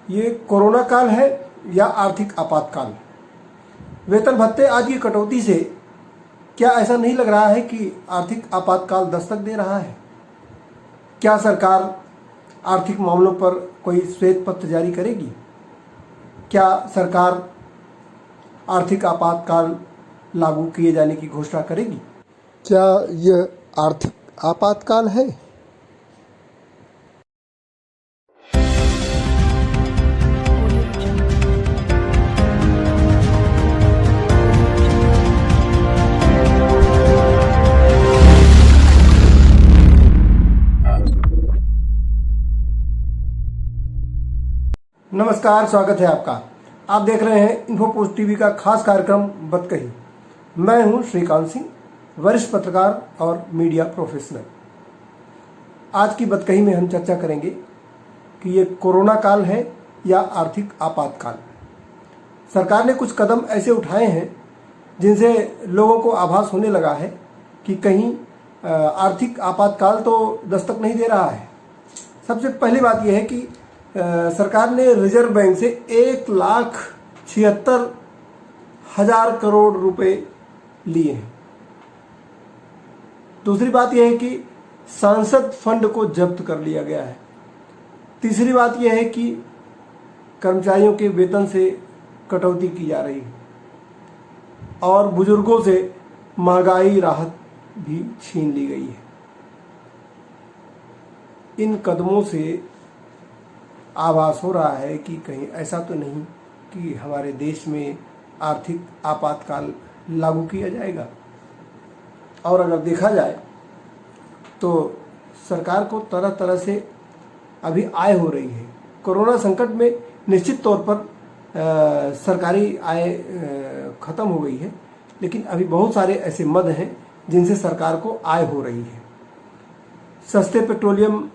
ये कोरोना काल है या आर्थिक आपातकाल। वेतन भत्ते आदि की कटौती से क्या ऐसा नहीं लग रहा है कि आर्थिक आपातकाल दस्तक दे रहा है? क्या सरकार आर्थिक मामलों पर कोई श्वेत पत्र जारी करेगी? क्या सरकार आर्थिक आपातकाल लागू किए जाने की घोषणा करेगी? क्या यह आर्थिक आपातकाल है? नमस्कार, स्वागत है आपका। आप देख रहे हैं इन्फोपोस्ट टीवी का खास कार्यक्रम बतकही। मैं हूं श्रीकांत सिंह, वरिष्ठ पत्रकार और मीडिया प्रोफेशनल। आज की बतकही में हम चर्चा करेंगे कि ये कोरोना काल है या आर्थिक आपातकाल। सरकार ने कुछ कदम ऐसे उठाए हैं जिनसे लोगों को आभास होने लगा है कि कहीं आर्थिक आपातकाल तो दस्तक नहीं दे रहा है। सबसे पहली बात यह है कि सरकार ने रिजर्व बैंक से 1,76,000 करोड़ रुपए लिए हैं। दूसरी बात यह है कि सांसद फंड को जब्त कर लिया गया है। तीसरी बात यह है कि कर्मचारियों के वेतन से कटौती की जा रही है और बुजुर्गों से महंगाई राहत भी छीन ली गई है। इन कदमों से आभास हो रहा है कि कहीं ऐसा तो नहीं कि हमारे देश में आर्थिक आपातकाल लागू किया जाएगा। और अगर देखा जाए तो सरकार को तरह तरह से अभी आय हो रही है। कोरोना संकट में निश्चित तौर पर सरकारी आय खत्म हो गई है, लेकिन अभी बहुत सारे ऐसे मद हैं जिनसे सरकार को आय हो रही है। सस्ते पेट्रोलियम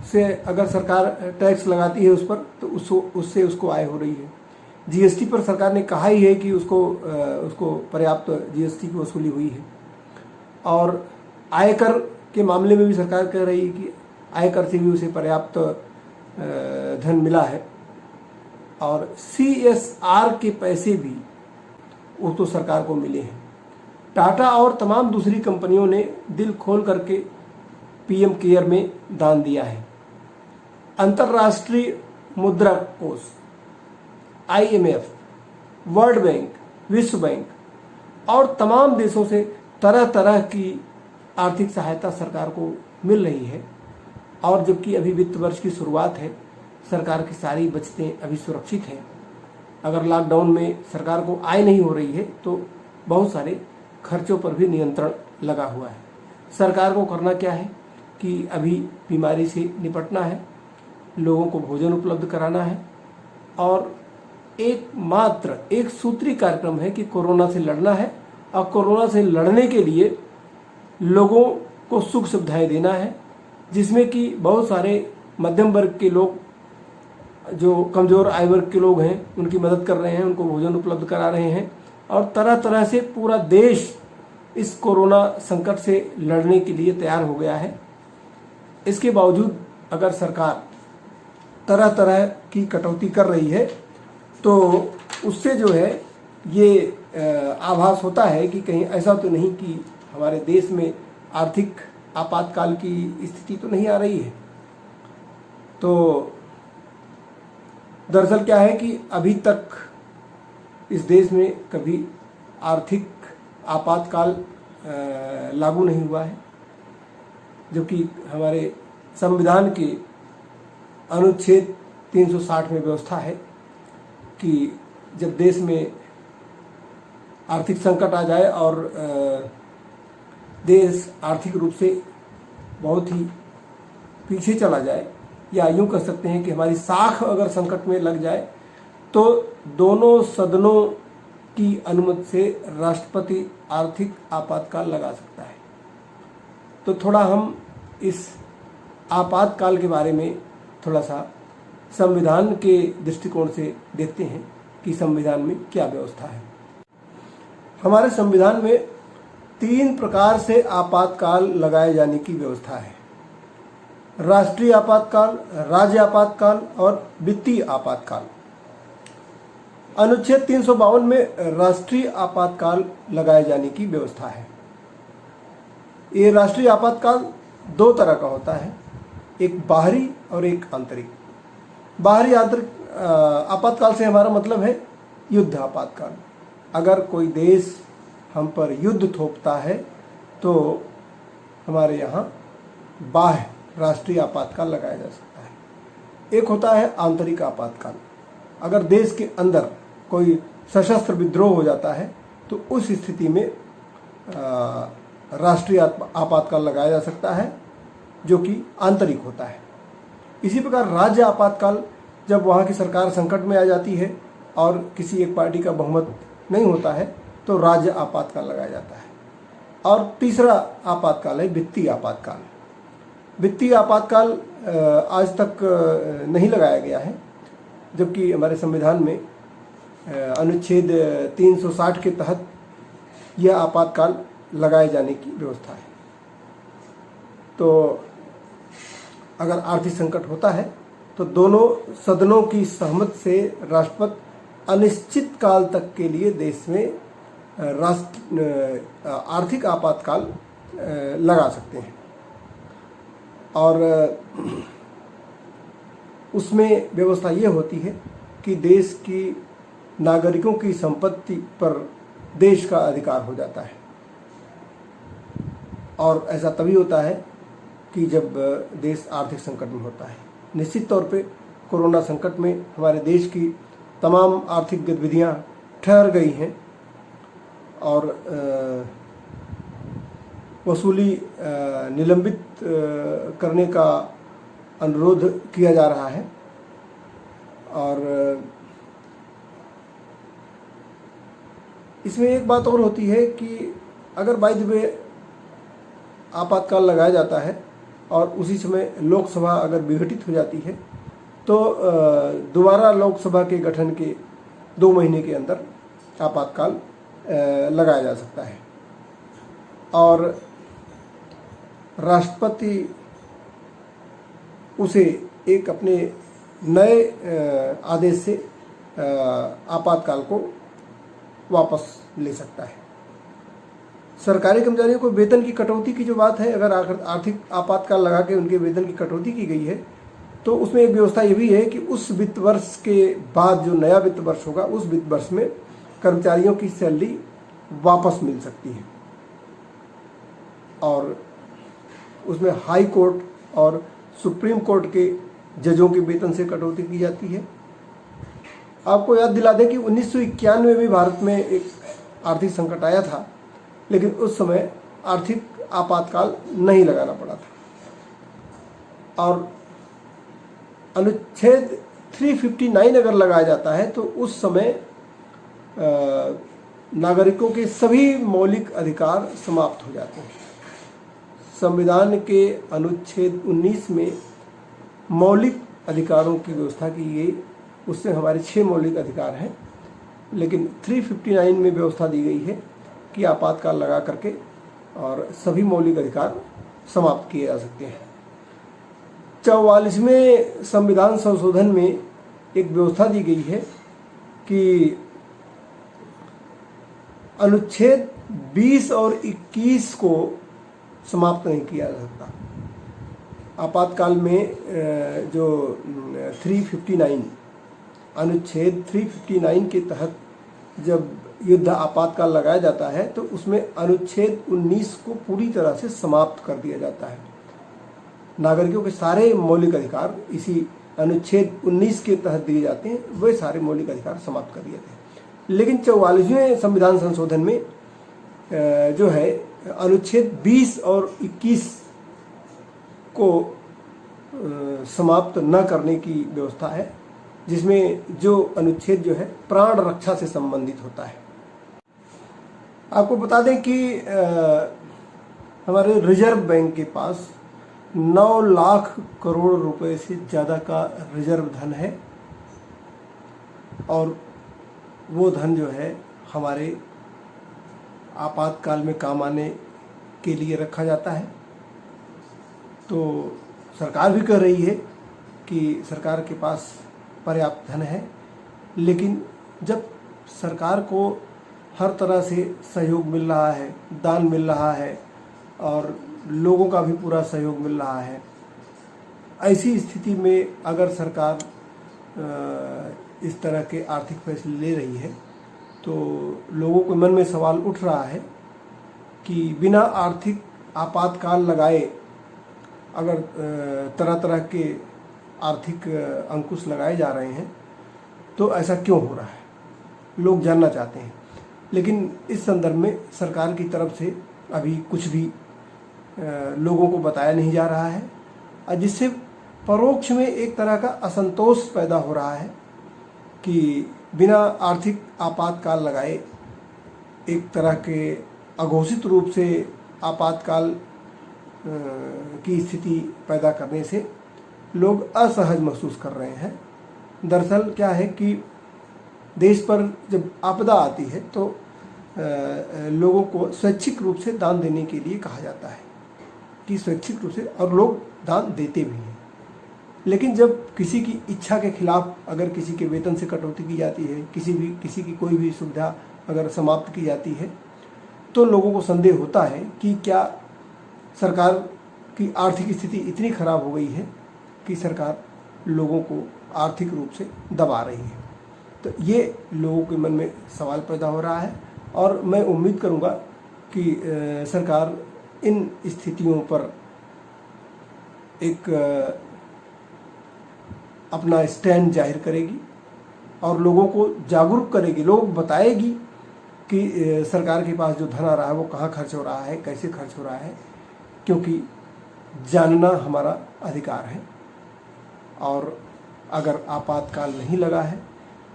से अगर सरकार टैक्स लगाती है उस पर, तो उससे उसको आय हो रही है। जीएसटी पर सरकार ने कहा ही है कि उसको पर्याप्त जीएसटी की वसूली हुई है। और आयकर के मामले में भी सरकार कह रही है कि आयकर से भी उसे पर्याप्त धन मिला है। और CSR के पैसे भी वो तो सरकार को मिले हैं। टाटा और तमाम दूसरी कंपनियों ने दिल खोल करके PM केयर में दान दिया है। अंतर्राष्ट्रीय मुद्रा कोष, IMF, वर्ल्ड बैंक, विश्व बैंक और तमाम देशों से तरह तरह की आर्थिक सहायता सरकार को मिल रही है। और जबकि अभी वित्त वर्ष की शुरुआत है, सरकार की सारी बचतें अभी सुरक्षित हैं। अगर लॉकडाउन में सरकार को आय नहीं हो रही है तो बहुत सारे खर्चों पर भी नियंत्रण लगा हुआ है। सरकार को करना क्या है कि अभी बीमारी से निपटना है, लोगों को भोजन उपलब्ध कराना है और एक सूत्री कार्यक्रम है कि कोरोना से लड़ना है। और कोरोना से लड़ने के लिए लोगों को सुख सुविधाएं देना है, जिसमें कि बहुत सारे मध्यम वर्ग के लोग, जो कमज़ोर आय वर्ग के लोग हैं, उनकी मदद कर रहे हैं, उनको भोजन उपलब्ध करा रहे हैं। और तरह तरह से पूरा देश इस कोरोना संकट से लड़ने के लिए तैयार हो गया है। इसके बावजूद अगर सरकार तरह तरह की कटौती कर रही है तो उससे जो है ये आभास होता है कि कहीं ऐसा तो नहीं कि हमारे देश में आर्थिक आपातकाल की स्थिति तो नहीं आ रही है। तो दरअसल क्या है कि अभी तक इस देश में कभी आर्थिक आपातकाल लागू नहीं हुआ है, जबकि हमारे संविधान के अनुच्छेद 360 में व्यवस्था है कि जब देश में आर्थिक संकट आ जाए और देश आर्थिक रूप से बहुत ही पीछे चला जाए, या यूँ कह सकते हैं कि हमारी साख अगर संकट में लग जाए, तो दोनों सदनों की अनुमति से राष्ट्रपति आर्थिक आपातकाल लगा सकता है। तो थोड़ा हम इस आपातकाल के बारे में थोड़ा सा संविधान के दृष्टिकोण से देखते हैं कि संविधान में क्या व्यवस्था है। हमारे संविधान में 3 प्रकार से आपातकाल लगाए जाने की व्यवस्था है। राष्ट्रीय आपातकाल, राज्य आपातकाल और वित्तीय आपातकाल। अनुच्छेद 352 में राष्ट्रीय आपातकाल लगाए जाने की व्यवस्था है। ये राष्ट्रीय आपातकाल दो तरह का होता है, एक बाहरी और एक आंतरिक। बाहरी आंतरिक आपातकाल से हमारा मतलब है युद्ध आपातकाल। अगर कोई देश हम पर युद्ध थोपता है तो हमारे यहाँ बाह्य राष्ट्रीय आपातकाल लगाया जा सकता है। एक होता है आंतरिक आपातकाल। अगर देश के अंदर कोई सशस्त्र विद्रोह हो जाता है तो उस स्थिति में राष्ट्रीय आपातकाल लगाया जा सकता है, जो कि आंतरिक होता है। इसी प्रकार राज्य आपातकाल, जब वहाँ की सरकार संकट में आ जाती है और किसी एक पार्टी का बहुमत नहीं होता है तो राज्य आपातकाल लगाया जाता है। और तीसरा आपातकाल है वित्तीय आपातकाल। वित्तीय आपातकाल आज तक नहीं लगाया गया है, जबकि हमारे संविधान में अनुच्छेद 360 के तहत यह आपातकाल लगाए जाने की व्यवस्था है। तो अगर आर्थिक संकट होता है तो दोनों सदनों की सहमति से राष्ट्रपति अनिश्चित काल तक के लिए देश में आर्थिक आपातकाल लगा सकते हैं। और उसमें व्यवस्था ये होती है कि देश की नागरिकों की संपत्ति पर देश का अधिकार हो जाता है। और ऐसा तभी होता है कि जब देश आर्थिक संकट में होता है। निश्चित तौर पे कोरोना संकट में हमारे देश की तमाम आर्थिक गतिविधियां ठहर गई हैं और वसूली निलंबित करने का अनुरोध किया जा रहा है। और इसमें एक बात और होती है कि अगर बाय द वे आपातकाल लगाया जाता है और उसी समय लोकसभा अगर विघटित हो जाती है तो दोबारा लोकसभा के गठन के 2 महीने के अंदर आपातकाल लगाया जा सकता है। और राष्ट्रपति उसे एक अपने नए आदेश से आपातकाल को वापस ले सकता है। सरकारी कर्मचारियों को वेतन की कटौती की जो बात है, अगर आर्थिक आपातकाल लगा के उनके वेतन की कटौती की गई है तो उसमें एक व्यवस्था ये भी है कि उस वित्त वर्ष के बाद जो नया वित्त वर्ष होगा उस वित्त वर्ष में कर्मचारियों की सैलरी वापस मिल सकती है। और उसमेमें हाई कोर्ट और सुप्रीम कोर्ट के जजों के वेतन से कटौती की जाती है। आपको याद दिला दें कि 1991 में भी भारत में एक आर्थिक संकट आया था, लेकिन उस समय आर्थिक आपातकाल नहीं लगाना पड़ा था। और अनुच्छेद 359 अगर लगाया जाता है तो उस समय नागरिकों के सभी मौलिक अधिकार समाप्त हो जाते हैं। संविधान के अनुच्छेद 19 में मौलिक अधिकारों की व्यवस्था की गई, उससे हमारे 6 मौलिक अधिकार हैं, लेकिन 359 में व्यवस्था दी गई है कि आपातकाल लगा करके और सभी मौलिक अधिकार समाप्त किए जा सकते हैं। 44वें संविधान संशोधन में एक व्यवस्था दी गई है कि अनुच्छेद 20 और 21 को समाप्त नहीं किया जा सकता। आपातकाल में जो 359 अनुच्छेद 359 के तहत जब युद्ध आपातकाल लगाया जाता है तो उसमें अनुच्छेद 19 को पूरी तरह से समाप्त कर दिया जाता है। नागरिकों के सारे मौलिक अधिकार इसी अनुच्छेद 19 के तहत दिए जाते हैं, वे सारे मौलिक अधिकार समाप्त कर दिए जाते हैं। लेकिन 44वें संविधान संशोधन में जो है अनुच्छेद 20 और 21 को समाप्त न करने की व्यवस्था है, जिसमें जो अनुच्छेद जो है प्राण रक्षा से संबंधित होता है। आपको बता दें कि हमारे रिजर्व बैंक के पास 9 लाख करोड़ रुपए से ज़्यादा का रिजर्व धन है और वो धन जो है हमारे आपातकाल में काम आने के लिए रखा जाता है। तो सरकार भी कह रही है कि सरकार के पास पर्याप्त धन है, लेकिन जब सरकार को हर तरह से सहयोग मिल रहा है, दान मिल रहा है और लोगों का भी पूरा सहयोग मिल रहा है, ऐसी स्थिति में अगर सरकार इस तरह के आर्थिक फैसले ले रही है तो लोगों के मन में सवाल उठ रहा है कि बिना आर्थिक आपातकाल लगाए अगर तरह तरह के आर्थिक अंकुश लगाए जा रहे हैं तो ऐसा क्यों हो रहा है, लोग जानना चाहते हैं। लेकिन इस संदर्भ में सरकार की तरफ से अभी कुछ भी लोगों को बताया नहीं जा रहा है, जिससे परोक्ष में एक तरह का असंतोष पैदा हो रहा है कि बिना आर्थिक आपातकाल लगाए एक तरह के अघोषित रूप से आपातकाल की स्थिति पैदा करने से लोग असहज महसूस कर रहे हैं। दरअसल क्या है कि देश पर जब आपदा आती है तो लोगों को स्वैच्छिक रूप से दान देने के लिए कहा जाता है कि स्वैच्छिक रूप से, और लोग दान देते भी हैं। लेकिन जब किसी की इच्छा के खिलाफ अगर किसी के वेतन से कटौती की जाती है, किसी की कोई भी सुविधा अगर समाप्त की जाती है, तो लोगों को संदेह होता है कि क्या सरकार की आर्थिक स्थिति इतनी खराब हो गई है कि सरकार लोगों को आर्थिक रूप से दबा रही है। तो ये लोगों के मन में सवाल पैदा हो रहा है और मैं उम्मीद करूँगा कि सरकार इन स्थितियों पर एक अपना स्टैंड जाहिर करेगी और लोगों को जागरूक करेगी, लोगों को बताएगी कि सरकार के पास जो धन आ रहा है वो कहाँ खर्च हो रहा है, कैसे खर्च हो रहा है, क्योंकि जानना हमारा अधिकार है। और अगर आपातकाल नहीं लगा है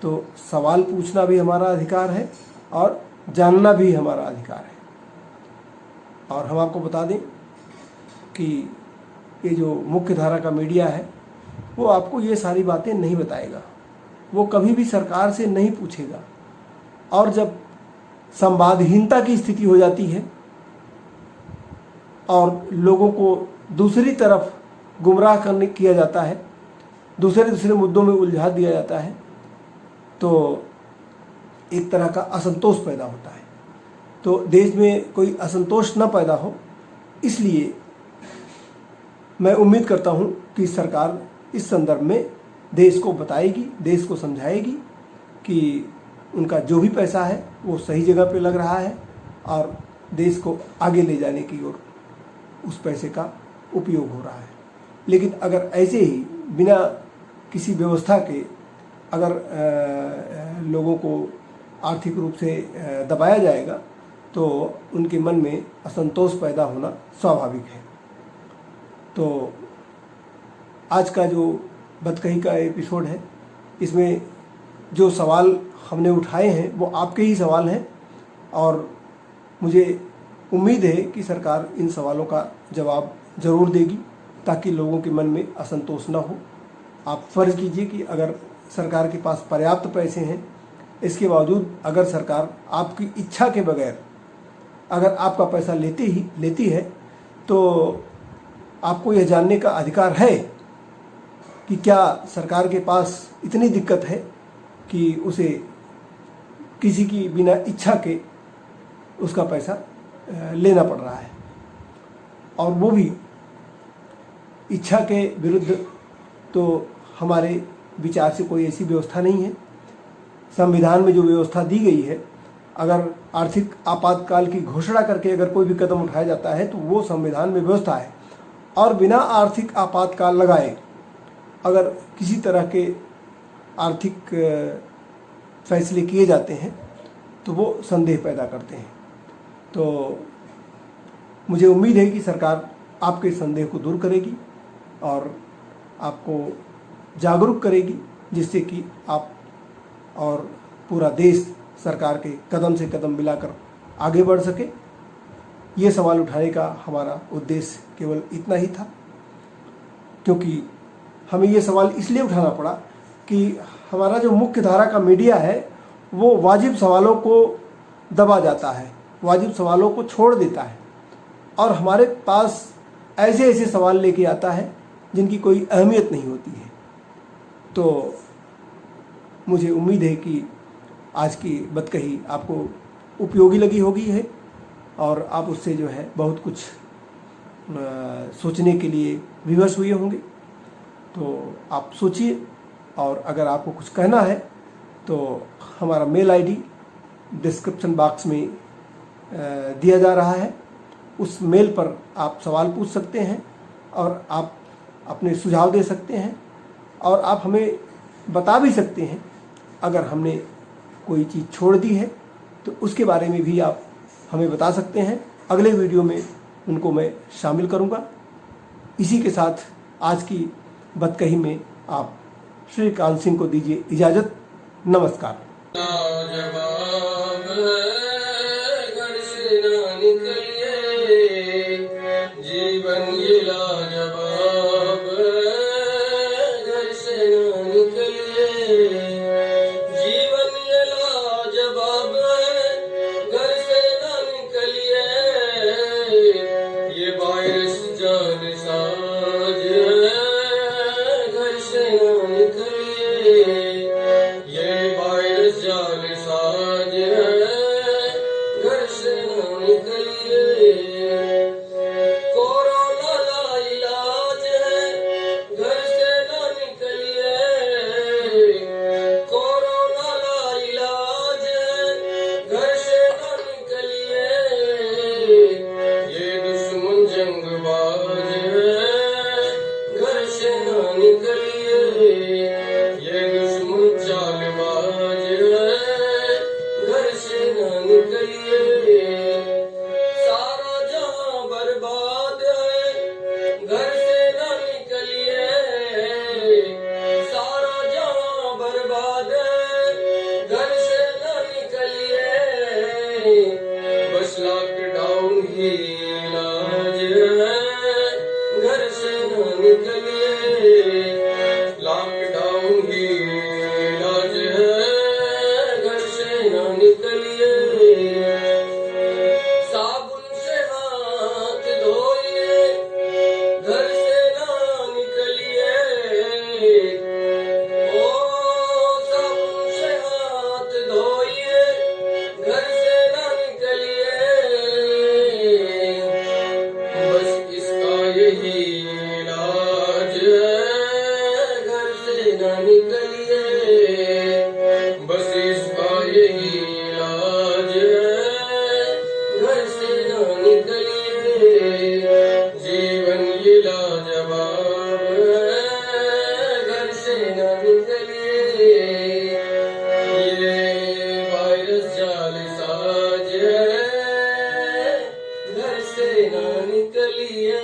तो सवाल पूछना भी हमारा अधिकार है और जानना भी हमारा अधिकार है। और हम आपको बता दें कि ये जो मुख्य धारा का मीडिया है वो आपको ये सारी बातें नहीं बताएगा, वो कभी भी सरकार से नहीं पूछेगा। और जब संवादहीनता की स्थिति हो जाती है और लोगों को दूसरी तरफ गुमराह करने किया जाता है, दूसरे मुद्दों में उलझा दिया जाता है, तो एक तरह का असंतोष पैदा होता है। तो देश में कोई असंतोष न पैदा हो, इसलिए मैं उम्मीद करता हूं कि सरकार इस संदर्भ में देश को बताएगी, देश को समझाएगी कि उनका जो भी पैसा है वो सही जगह पे लग रहा है और देश को आगे ले जाने की ओर उस पैसे का उपयोग हो रहा है। लेकिन अगर ऐसे ही बिना किसी व्यवस्था के अगर लोगों को आर्थिक रूप से दबाया जाएगा तो उनके मन में असंतोष पैदा होना स्वाभाविक है। तो आज का जो बतकही का एपिसोड है, इसमें जो सवाल हमने उठाए हैं वो आपके ही सवाल हैं और मुझे उम्मीद है कि सरकार इन सवालों का जवाब ज़रूर देगी ताकि लोगों के मन में असंतोष न हो। आप फ़र्ज़ कीजिए कि अगर सरकार के पास पर्याप्त पैसे हैं, इसके बावजूद अगर सरकार आपकी इच्छा के बगैर अगर आपका पैसा लेती है तो आपको यह जानने का अधिकार है कि क्या सरकार के पास इतनी दिक्कत है कि उसे किसी की बिना इच्छा के उसका पैसा लेना पड़ रहा है, और वो भी इच्छा के विरुद्ध। तो हमारे विचार से कोई ऐसी व्यवस्था नहीं है। संविधान में जो व्यवस्था दी गई है, अगर आर्थिक आपातकाल की घोषणा करके अगर कोई भी कदम उठाया जाता है तो वो संविधान में व्यवस्था है, और बिना आर्थिक आपातकाल लगाए अगर किसी तरह के आर्थिक फैसले किए जाते हैं तो वो संदेह पैदा करते हैं। तो मुझे उम्मीद है कि सरकार आपके संदेह को दूर करेगी और आपको जागरूक करेगी, जिससे कि आप और पूरा देश सरकार के कदम से कदम मिलाकर आगे बढ़ सके। ये सवाल उठाने का हमारा उद्देश्य केवल इतना ही था, क्योंकि हमें ये सवाल इसलिए उठाना पड़ा कि हमारा जो मुख्य धारा का मीडिया है वो वाजिब सवालों को दबा जाता है, वाजिब सवालों को छोड़ देता है और हमारे पास ऐसे ऐसे सवाल लेके आता है जिनकी कोई अहमियत नहीं होती है। तो मुझे उम्मीद है कि आज की बतकही आपको उपयोगी लगी होगी है और आप उससे जो है बहुत कुछ सोचने के लिए विवश हुए होंगे। तो आप सोचिए, और अगर आपको कुछ कहना है तो हमारा मेल आईडी डिस्क्रिप्शन बॉक्स में दिया जा रहा है। उस मेल पर आप सवाल पूछ सकते हैं और आप अपने सुझाव दे सकते हैं, और आप हमें बता भी सकते हैं अगर हमने कोई चीज़ छोड़ दी है तो उसके बारे में भी आप हमें बता सकते हैं। अगले वीडियो में उनको मैं शामिल करूंगा। इसी के साथ आज की बतकही में आप श्रीकांत सिंह को दीजिए इजाज़त। नमस्कार। जीवन ये लाजवाब, घर से ना निकलिए। जीवन ये लाजवाब, घर से ना निकलिए। ये वायरस जानसाज है, घर से ना निकलिए। ये वायरस जानसाज है, घर से ना निकलिए। कोरोना का इलाज है, घर से ना निकलिए। कोरोना का इलाज है, घर से ना निकलिए। ये दुश्मन जंगबाज है, घर से ना निकलिए। ये दुश्मन चालबाज है, घर से ना निकलिए। सारा जहां बर्बाद है, घर से ना निकलिए। सारा जहां बर्बाद है, घर से ना निकलिए। बस लॉकडाउन ही इलाज है, घर से ना निकलिए। लॉकडाउन ही इलाज है, घर से ना निकलिए। साबुन से हाथ धोइए, घर से ना निकलिए। ओ साबुन से हाथ धोइए, घर से ना निकलिए। बस इसका यही इलाज है, घर से ना निकलिए। बस इसका यही इलाज है, घर से ना निकलिए। जीवन ये लाजवाब है, घर से ना निकलिए। ये वायरस जालसाज है, घर से ना निकलिए।